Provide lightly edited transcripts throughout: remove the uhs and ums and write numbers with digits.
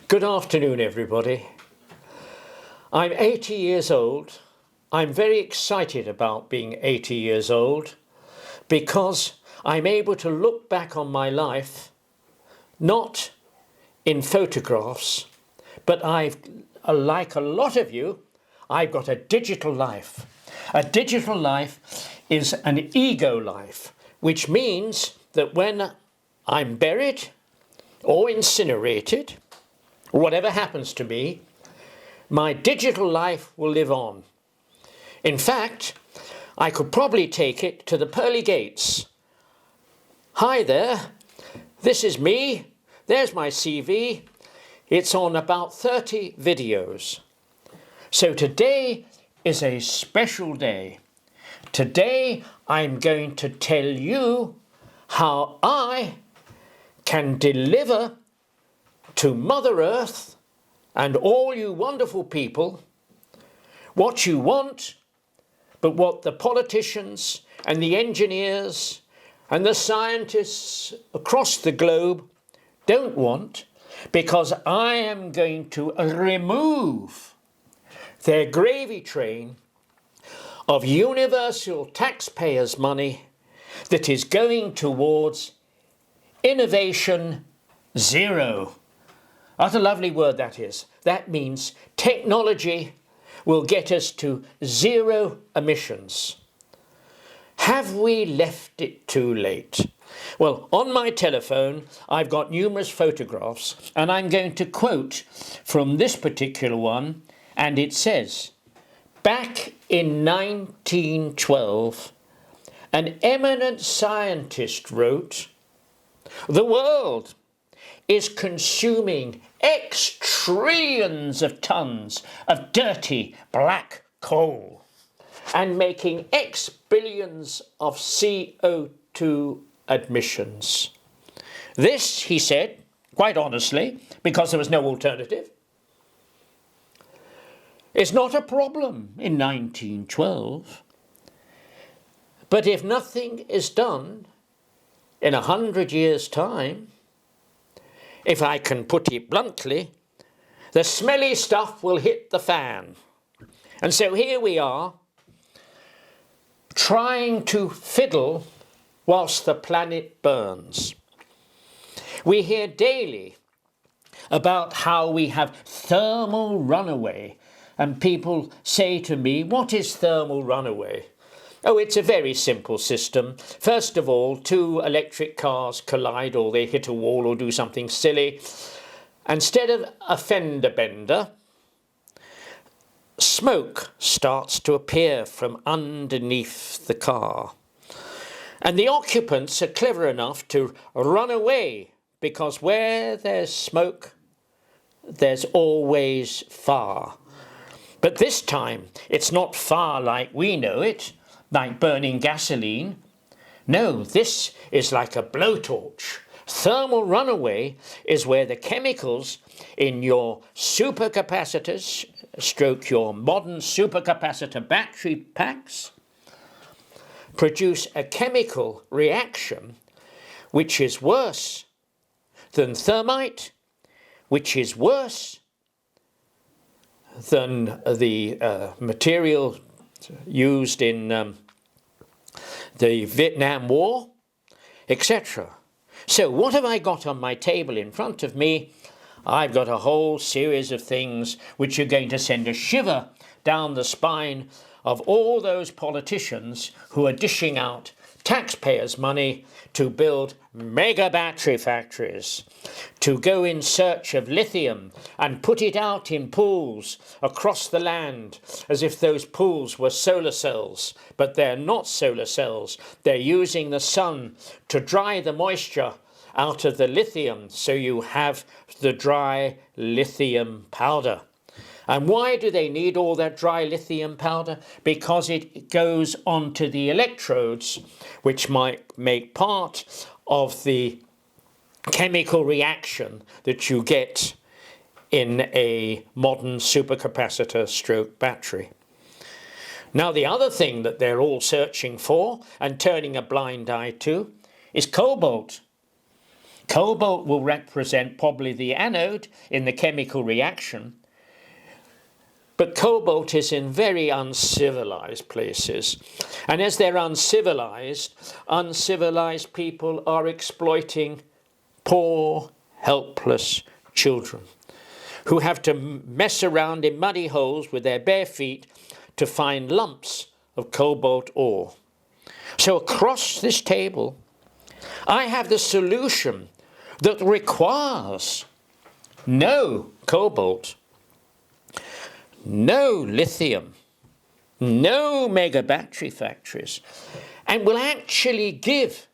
Good afternoon, everybody. I'm 80 years old. I'm very excited about being 80 years old because I'm able to look back on my life, not in photographs, but like a lot of you, I've got a digital life. A digital life is an ego life, which means that when I'm buried or incinerated, whatever happens to me, my digital life will live on. In fact, I could probably take it to the pearly gates. Hi there, this is me, there's my CV. It's on about 30 videos. So today is a special day. Today I'm going to tell you how I can deliver to Mother Earth and all you wonderful people what you want, but what the politicians and the engineers and the scientists across the globe don't want, because I am going to remove their gravy train of universal taxpayers' money that is going towards innovation zero. What a lovely word that is. That means technology will get us to zero emissions. Have we left it too late? Well, on my telephone, I've got numerous photographs, and I'm going to quote from this particular one, and it says, back in 1912, an eminent scientist wrote, "The world is consuming X trillions of tons of dirty black coal and making X billions of CO2 emissions. This," he said, quite honestly, because there was no alternative, "is not a problem in 1912. But if nothing is done in 100 years' time, if I can put it bluntly, the smelly stuff will hit the fan." And so here we are, trying to fiddle whilst the planet burns. We hear daily about how we have thermal runaway, and people say to me, "What is thermal runaway?" Oh, it's a very simple system. First of all, two electric cars collide, or they hit a wall or do something silly. Instead of a fender bender, smoke starts to appear from underneath the car. And the occupants are clever enough to run away, because where there's smoke, there's always fire. But this time, it's not fire like we know it, like burning gasoline. No, this is like a blowtorch. Thermal runaway is where the chemicals in your supercapacitors, stroke your modern supercapacitor battery packs, produce a chemical reaction which is worse than thermite, which is worse than the material used in the Vietnam War, etc. So what have I got on my table in front of me? I've got a whole series of things which are going to send a shiver down the spine of all those politicians who are dishing out taxpayers' money to build mega battery factories, to go in search of lithium and put it out in pools across the land as if those pools were solar cells. But they're not solar cells. They're using the sun to dry the moisture out of the lithium, so you have the dry lithium powder. And why do they need all that dry lithium powder? Because it goes onto the electrodes, which might make part of the chemical reaction that you get in a modern supercapacitor stroke battery. Now, the other thing that they're all searching for and turning a blind eye to is cobalt. Cobalt will represent probably the anode in the chemical reaction. But cobalt is in very uncivilized places. And as they're uncivilized people are exploiting poor, helpless children who have to mess around in muddy holes with their bare feet to find lumps of cobalt ore. So across this table, I have the solution that requires no cobalt, no lithium, no mega battery factories, and will actually give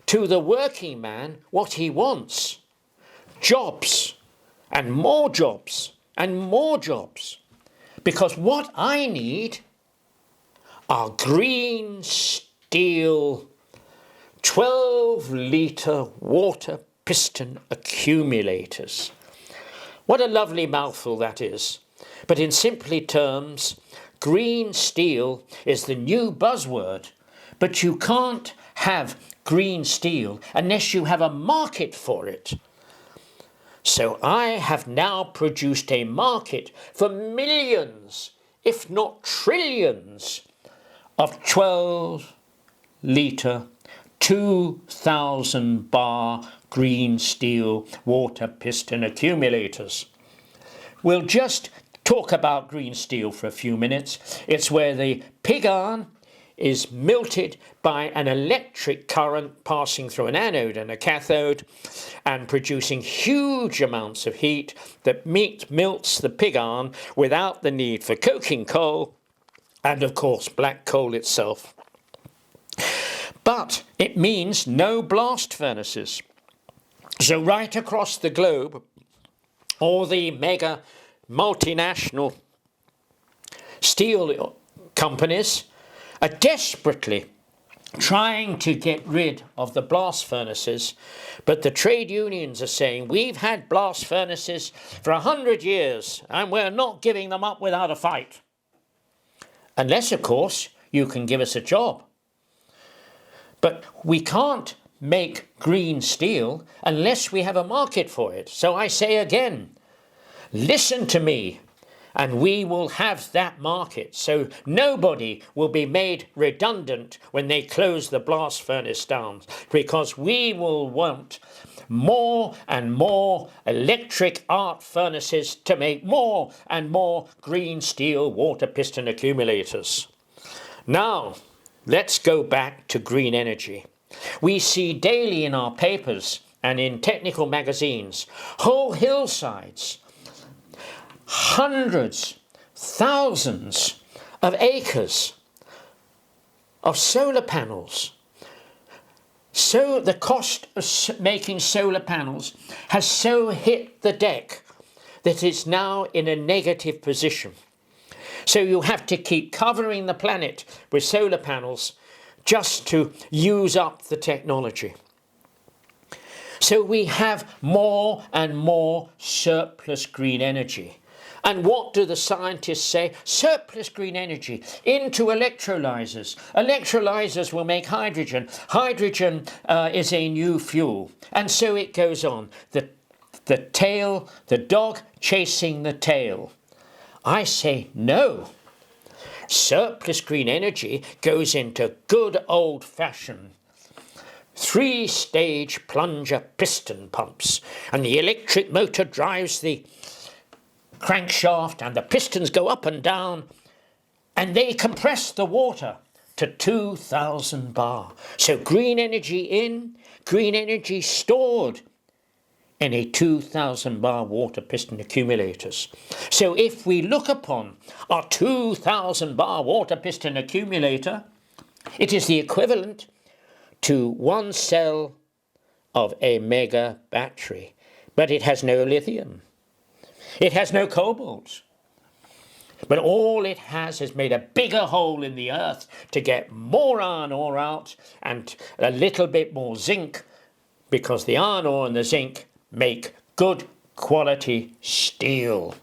to the working man what he wants: jobs, and more jobs, and more jobs. Because what I need are green steel 12-litre water piston accumulators. What a lovely mouthful that is. But in simply terms, green steel is the new buzzword. But you can't have green steel unless you have a market for it. So I have now produced a market for millions, if not trillions, of 12-litre, 2,000 bar green steel water piston accumulators. We'll just talk about green steel for a few minutes. It's where the pig iron is melted by an electric current passing through an anode and a cathode and producing huge amounts of heat that melts the pig iron without the need for coking coal and, of course, black coal itself. But it means no blast furnaces. So right across the globe, all the mega multinational steel companies are desperately trying to get rid of the blast furnaces, but the trade unions are saying, we've had blast furnaces for 100 years and we're not giving them up without a fight. Unless, of course, you can give us a job. But we can't make green steel unless we have a market for it. So I say again, listen to me, and we will have that market. So nobody will be made redundant when they close the blast furnace down, because we will want more and more electric arc furnaces to make more and more green steel water piston accumulators. Now, let's go back to green energy. We see daily in our papers and in technical magazines whole hillsides, hundreds, thousands of acres of solar panels. So the cost of making solar panels has so hit the deck that it's now in a negative position. So you have to keep covering the planet with solar panels just to use up the technology. So we have more and more surplus green energy. And what do the scientists say? Surplus green energy into electrolyzers. Electrolyzers will make hydrogen. Hydrogen is a new fuel. And so it goes on. The dog chasing the tail. I say no. Surplus green energy goes into good old-fashioned 3-stage plunger piston pumps, and the electric motor drives the crankshaft and the pistons go up and down, and they compress the water to 2,000 bar. So green energy in, green energy stored in a 2,000 bar water piston accumulators. So if we look upon our 2,000 bar water piston accumulator, it is the equivalent to one cell of a mega battery, but it has no lithium. It has no cobalt. But all it has is made a bigger hole in the earth to get more iron ore out and a little bit more zinc, because the iron ore and the zinc make good quality steel.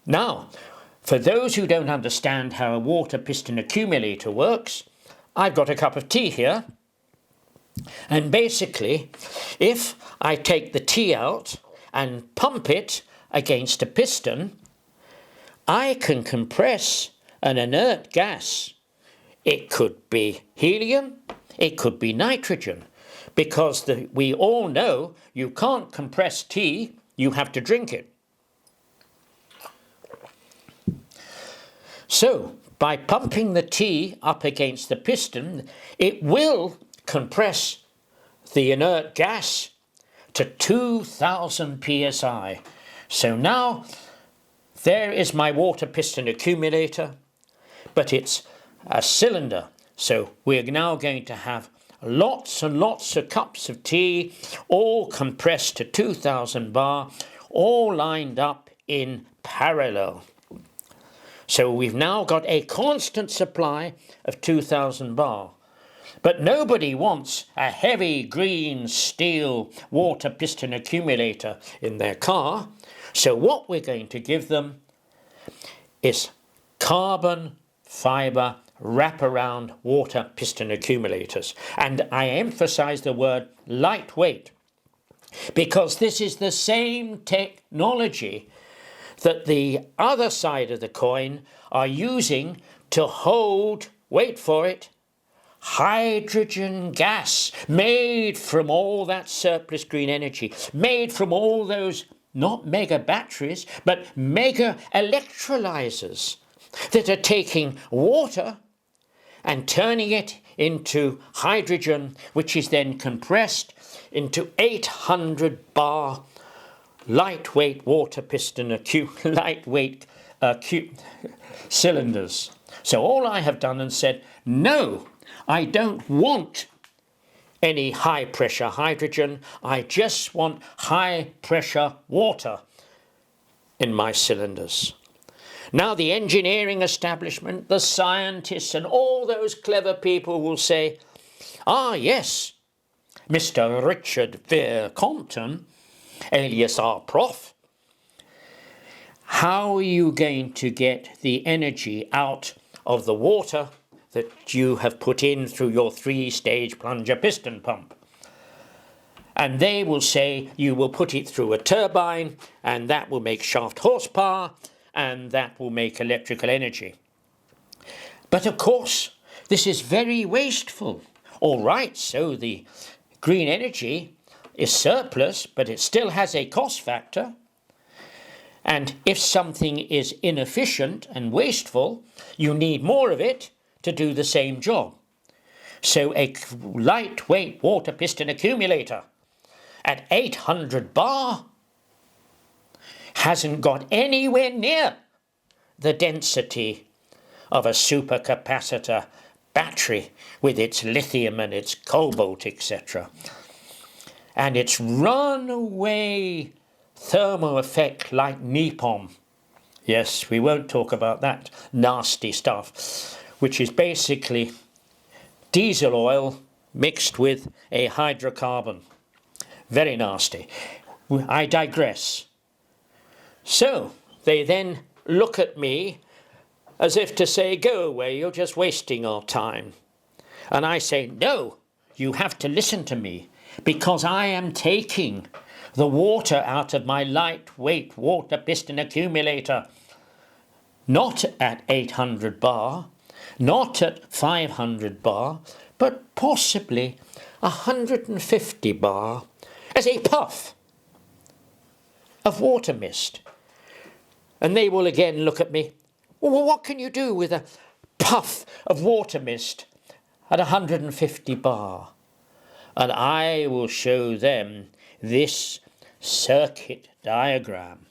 Now, for those who don't understand how a water piston accumulator works, I've got a cup of tea here, And basically, if I take the tea out and pump it against a piston, I can compress an inert gas. It could be helium, it could be nitrogen, because we all know you can't compress tea, you have to drink it. So, by pumping the tea up against the piston, it will compress the inert gas to 2000 psi. So now, there is my water piston accumulator, but it's a cylinder. So we're now going to have lots and lots of cups of tea, all compressed to 2000 bar, all lined up in parallel. So we've now got a constant supply of 2000 bar. But nobody wants a heavy green steel water piston accumulator in their car. So what we're going to give them is carbon fibre wraparound water piston accumulators. And I emphasize the word lightweight, because this is the same technology that the other side of the coin are using to hold, wait for it, hydrogen gas, made from all that surplus green energy, made from all those not mega batteries, but mega electrolyzers that are taking water and turning it into hydrogen, which is then compressed into 800 bar lightweight water piston cylinders. So all I have done and said, no, I don't want any high pressure hydrogen. I just want high pressure water in my cylinders. Now the engineering establishment, the scientists and all those clever people will say, ah yes, Mr. Richard Vere Compton, alias our prof, how are you going to get the energy out of the water that you have put in through your 3-stage plunger piston pump? And they will say you will put it through a turbine, and that will make shaft horsepower, and that will make electrical energy. But of course, this is very wasteful. All right, so the green energy is surplus, but it still has a cost factor. And if something is inefficient and wasteful, you need more of it to do the same job. So a lightweight water piston accumulator at 800 bar hasn't got anywhere near the density of a supercapacitor battery with its lithium and its cobalt, etc. And its runaway thermal effect like napalm. Yes, we won't talk about that nasty stuff, which is basically diesel oil mixed with a hydrocarbon. Very nasty. I digress. So they then look at me as if to say, go away, you're just wasting our time. And I say, no, you have to listen to me, because I am taking the water out of my lightweight water piston accumulator, not at 800 bar, not at 500 bar, but possibly 150 bar as a puff of water mist. And they will again look at me, well, what can you do with a puff of water mist at 150 bar? And I will show them this circuit diagram,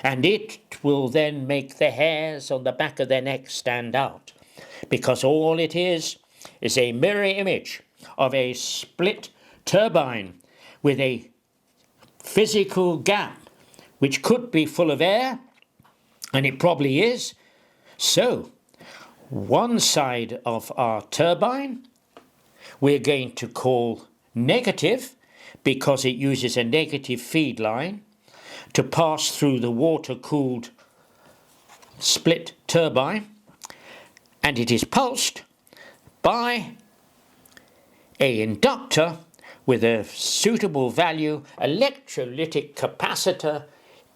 and it will then make the hairs on the back of their neck stand out, because all it is a mirror image of a split turbine with a physical gap which could be full of air, and it probably is. So one side of our turbine we're going to call negative, because it uses a negative feed line to pass through the water-cooled split turbine, and it is pulsed by an inductor with a suitable value electrolytic capacitor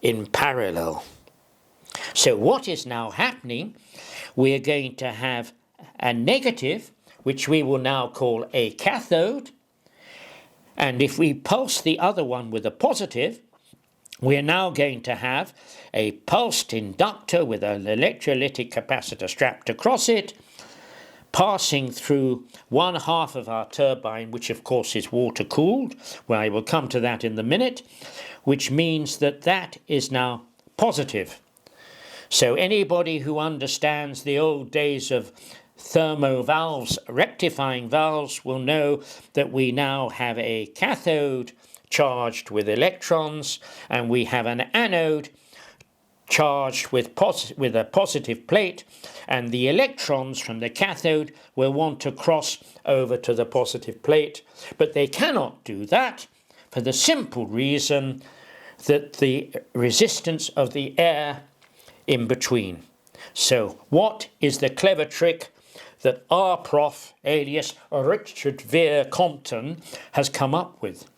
in parallel. So what is now happening, we're going to have a negative, which we will now call a cathode, and if we pulse the other one with a positive, we're now going to have a pulsed inductor with an electrolytic capacitor strapped across it, passing through one half of our turbine, which of course is water cooled, where I will come to that in a minute, which means that that is now positive. So anybody who understands the old days of thermo valves, rectifying valves, will know that we now have a cathode charged with electrons, and we have an anode charged with a positive plate, and the electrons from the cathode will want to cross over to the positive plate, but they cannot do that for the simple reason that the resistance of the air in between. So what is the clever trick that our prof, alias Richard Vere Compton, has come up with?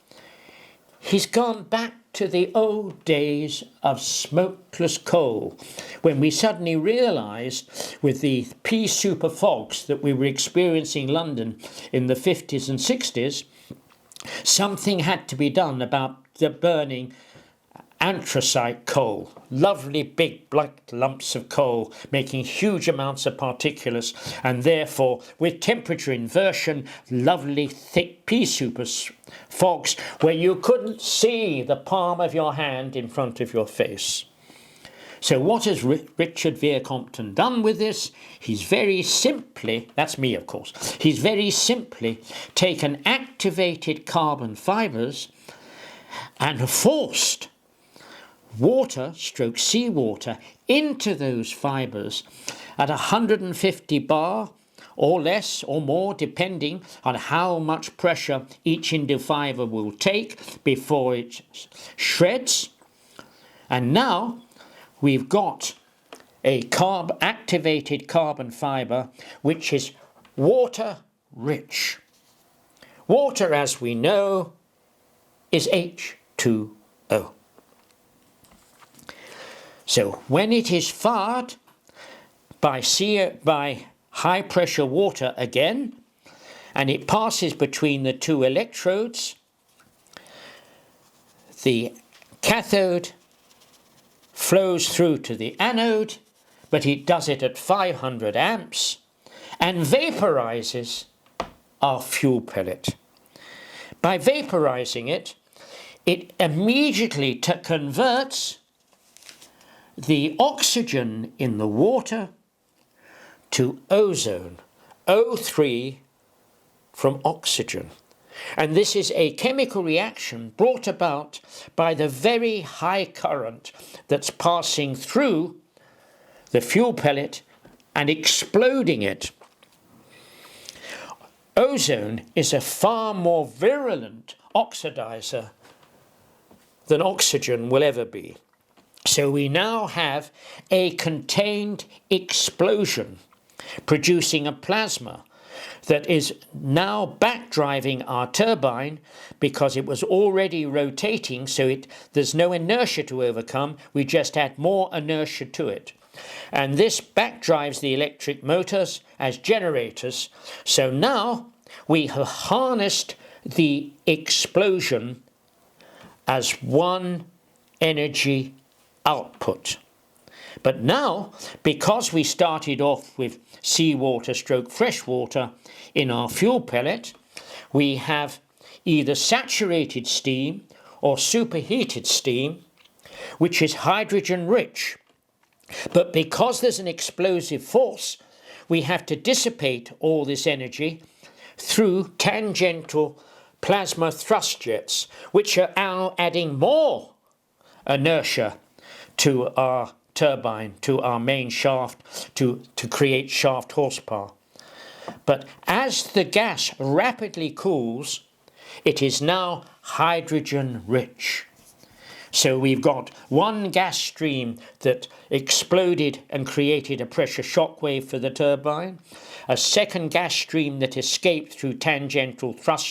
He's gone back to the old days of smokeless coal, when we suddenly realised with the pea super fogs that we were experiencing in London in the 50s and 60s, something had to be done about the burning anthracite coal, lovely big black lumps of coal making huge amounts of particulates, and therefore with temperature inversion, lovely thick pea super fogs where you couldn't see the palm of your hand in front of your face. So what has Richard Vere Compton done with this? He's very simply, that's me of course, he's very simply taken activated carbon fibres and forced water, stroke seawater, into those fibres at 150 bar or less or more, depending on how much pressure each individual fibre will take before it shreds. And now we've got a activated carbon fibre which is water rich. Water, as we know, is H2O. So when it is fired by high pressure water again, and it passes between the two electrodes, the cathode flows through to the anode, but it does it at 500 amps and vaporizes our fuel pellet. By vaporizing it, it immediately converts the oxygen in the water to ozone, O3 from oxygen. And this is a chemical reaction brought about by the very high current that's passing through the fuel pellet and exploding it. Ozone is a far more virulent oxidizer than oxygen will ever be. So we now have a contained explosion producing a plasma that is now backdriving our turbine because it was already rotating, so there's no inertia to overcome, we just add more inertia to it. And this backdrives the electric motors as generators. So now we have harnessed the explosion as one energy output. But now, because we started off with seawater stroke fresh water in our fuel pellet, we have either saturated steam or superheated steam, which is hydrogen rich. But because there's an explosive force, we have to dissipate all this energy through tangential plasma thrust jets, which are now adding more inertia to our turbine, to our main shaft, to create shaft horsepower. But as the gas rapidly cools, it is now hydrogen rich. So we've got one gas stream that exploded and created a pressure shock wave for the turbine, a second gas stream that escaped through tangential thrust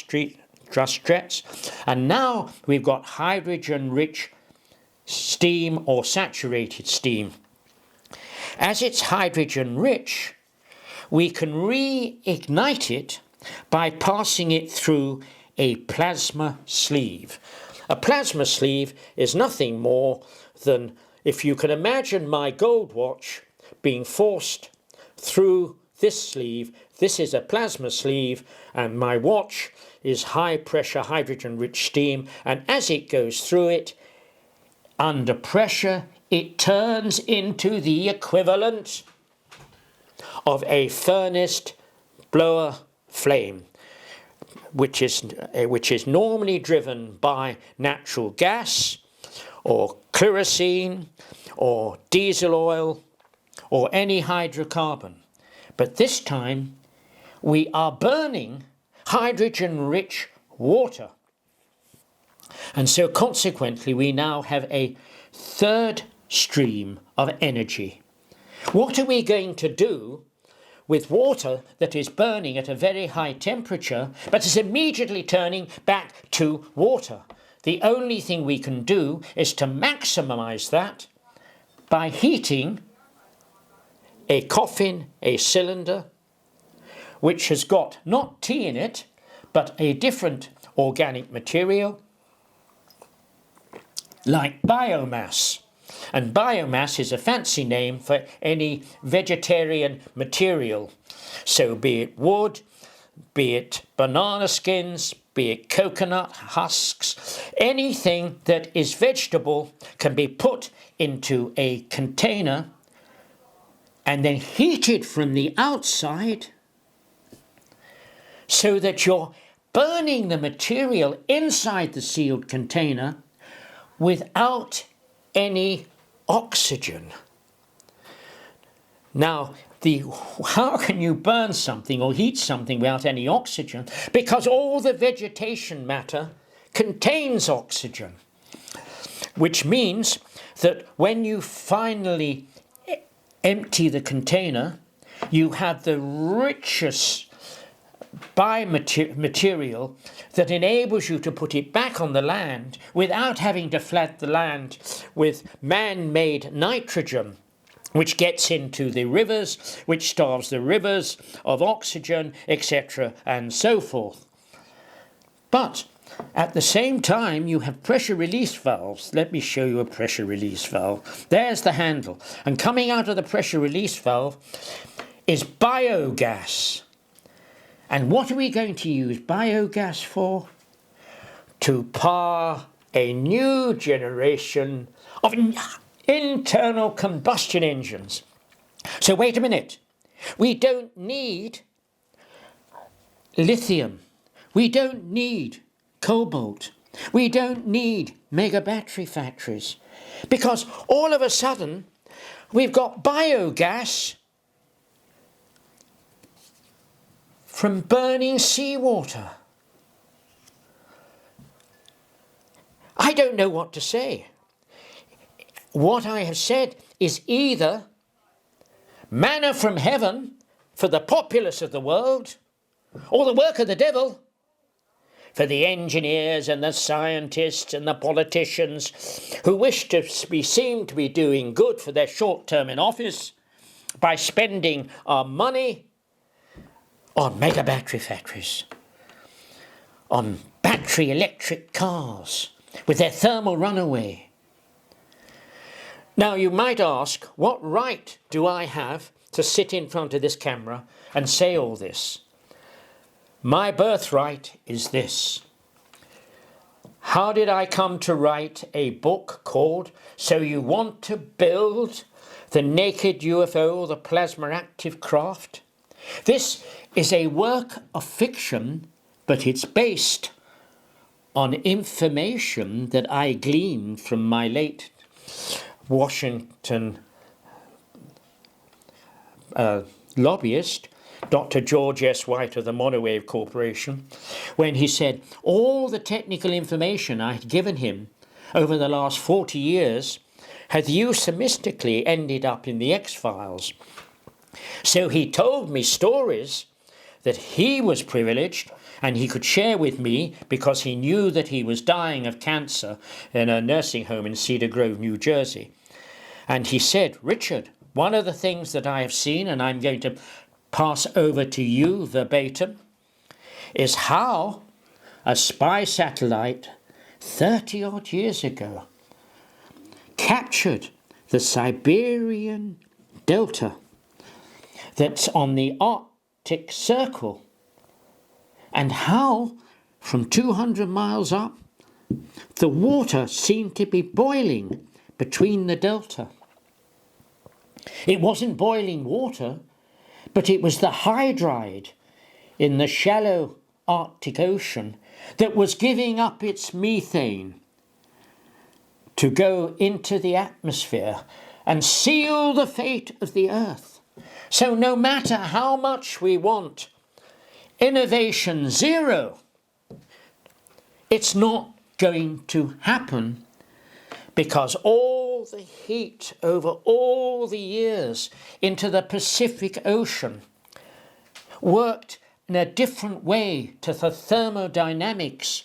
jets. And now we've got hydrogen-rich steam or saturated steam. As it's hydrogen-rich, we can reignite it by passing it through a plasma sleeve. A plasma sleeve is nothing more than, if you can imagine my gold watch being forced through this sleeve. This is a plasma sleeve, and my watch is high pressure hydrogen rich steam, and as it goes through it, under pressure, it turns into the equivalent of a furnace blower flame, which is normally driven by natural gas or kerosene or diesel oil or any hydrocarbon. But this time we are burning hydrogen-rich water. And so consequently we now have a third stream of energy. What are we going to do with water that is burning at a very high temperature but is immediately turning back to water? The only thing we can do is to maximize that by heating a coffin, a cylinder, which has got not tea in it, but a different organic material like biomass. And biomass is a fancy name for any vegetarian material. So be it wood, be it banana skins, be it coconut husks, anything that is vegetable can be put into a container and then heated from the outside so that you're burning the material inside the sealed container without any oxygen. Now, how can you burn something or heat something without any oxygen? Because all the vegetation matter contains oxygen, which means that when you finally empty the container, you have the richest biomaterial that enables you to put it back on the land without having to flood the land with man-made nitrogen, which gets into the rivers, which starves the rivers of oxygen, etc., and so forth. But at the same time, you have pressure release valves. Let me show you a pressure release valve. There's the handle. And coming out of the pressure release valve is biogas. And what are we going to use biogas for? To power a new generation of internal combustion engines. So wait a minute. We don't need lithium. We don't need cobalt. We don't need mega battery factories. Because all of a sudden, we've got biogas from burning seawater. I don't know what to say. What I have said is either manna from heaven for the populace of the world, or the work of the devil for the engineers and the scientists and the politicians who wish to be seen to be doing good for their short term in office by spending our money on mega battery factories, on battery electric cars with their thermal runaway. Now you might ask, what right do I have to sit in front of this camera and say all this? My birthright is this. How did I come to write a book called So You Want to Build the Naked UFO, the Plasma Active Craft? This is a work of fiction, but it's based on information that I gleaned from my late Washington lobbyist, Dr. George S. White of the Monowave Corporation, when he said all the technical information I had given him over the last 40 years had euphemistically ended up in the X-Files. So he told me stories that he was privileged and he could share with me because he knew that he was dying of cancer in a nursing home in Cedar Grove, New Jersey. And he said, Richard, one of the things that I have seen, and I'm going to pass over to you verbatim, is how a spy satellite 30 odd years ago captured the Siberian Delta that's on the Arctic Circle, and how from 200 miles up the water seemed to be boiling between the delta. It wasn't boiling water, but it was the hydride in the shallow Arctic Ocean that was giving up its methane to go into the atmosphere and seal the fate of the Earth. So no matter how much we want innovation zero, it's not going to happen, because all the heat over all the years into the Pacific Ocean worked in a different way to the thermodynamics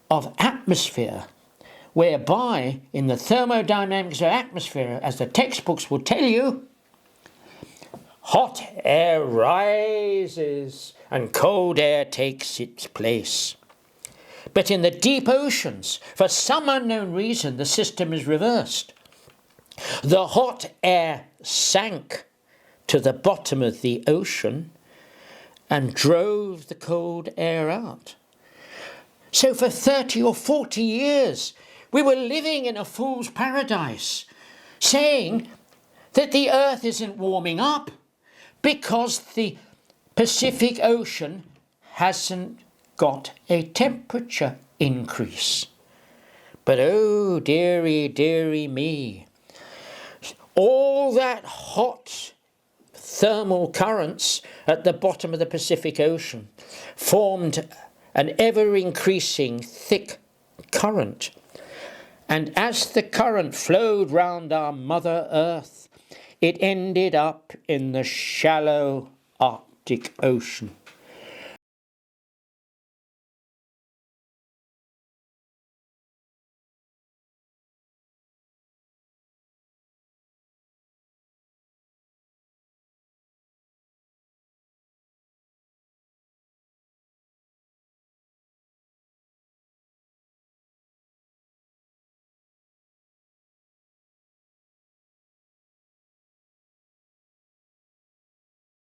of atmosphere, whereby in the thermodynamics of atmosphere, as the textbooks will tell you, hot air rises and cold air takes its place. But in the deep oceans, for some unknown reason, the system is reversed. The hot air sank to the bottom of the ocean and drove the cold air out. So for 30 or 40 years, we were living in a fool's paradise, saying that the Earth isn't warming up because the Pacific Ocean hasn't got a temperature increase. But oh dearie, dearie me, all that hot thermal currents at the bottom of the Pacific Ocean formed an ever-increasing thick current. And as the current flowed round our Mother Earth, it ended up in the shallow Arctic Ocean.